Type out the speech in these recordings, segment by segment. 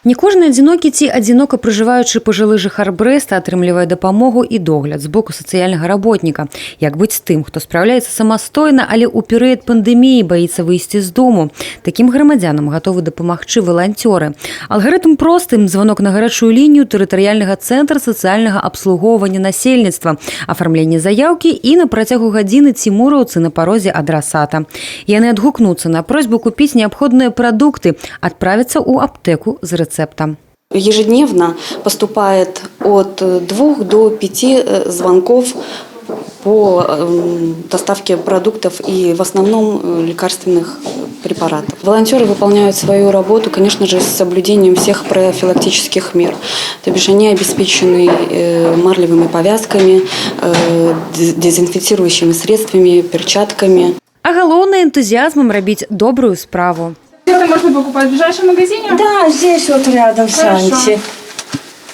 Не кожны адзінокі ці адзінока пражываючы пажылы жыхар Брэста атрымлівае дапамогу і догляд з боку сацыяльнага работніка. Як быць з тым, хто спраўляецца самастойна, але ў перыяд пандэміі баіцца выйсці з дому? Такім грамадзянам гатовы дапамагчы валанцёры. Алгарытм простым: званок на гарачую лінію тэрытарыяльнага цэнтра сацыяльнага абслугоўвання насельніцтва, афармленне заяўкі і на працягу гадзіны цімураўцы на парозе адрасата. Яны адгукнуцца на просьбу купіць неабходныя прадукты, адправіцца ў аптэку з рэцэптам. Ежедневно поступает от 2 до 5 звонков по доставке продуктов и в основном лекарственных препаратов. Волонтеры выполняют свою работу, конечно же, с соблюдением всех профилактических мер. То бишь они обеспечены марлевыми повязками, дезинфицирующими средствами, перчатками. А галоўнае энтузиазмом рабіць добрую справу. Это можно покупать в ближайшем магазине? Да, здесь вот рядом с Анти.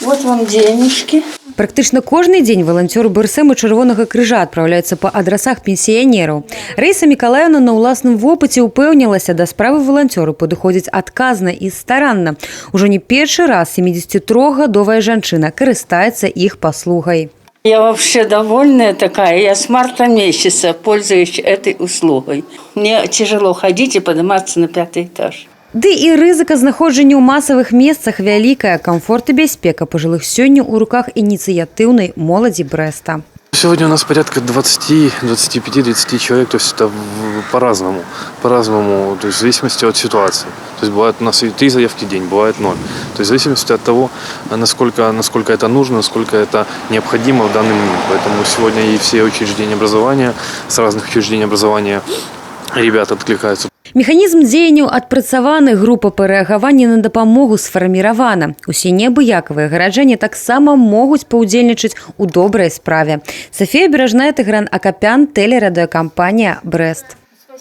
Вот вам денежки. Практычна кожны дзень валанцёры БРСМ і Чырвонага крыжа адпраўляюцца па адрасах пенсіянераў. Раіса Мікалаевна на ўласным вопыце ўпэўнілася, да справы валанцёры падыходзяць адказна і старанна. Ужо не першы раз 73-гадовая жанчына карыстаецца іх паслугай. Я вообще довольная такая. Я с марта месяца пользуюсь этой услугой. Мне тяжело ходить и подниматься на 5-й этаж. Ды і рызыка знаходжання ў масавых месцах вялікая. Камфорт і бяспека пажылых сёння ў руках ініцыятыўнай моладзі Брэста. Сегодня у нас порядка 20, 25, 30 человек, то есть это по-разному, то есть в зависимости от ситуации. То есть бывает у нас и 3 заявки в день, бывает 0. То есть в зависимости от того, насколько это нужно, насколько это необходимо в данный момент. Поэтому сегодня и все учреждения образования, с разных учреждений образования ребята откликаются. Механізм дзеянняў адпрацаваны, група па рэагаванні на дапамогу сфарміравана. Усе неабыякавыя гараджане таксама могуць паўдзельнічаць у добрай справе. Софія Беражная, Тыгран Акапян, тэлерадыёкампанія «Брэст».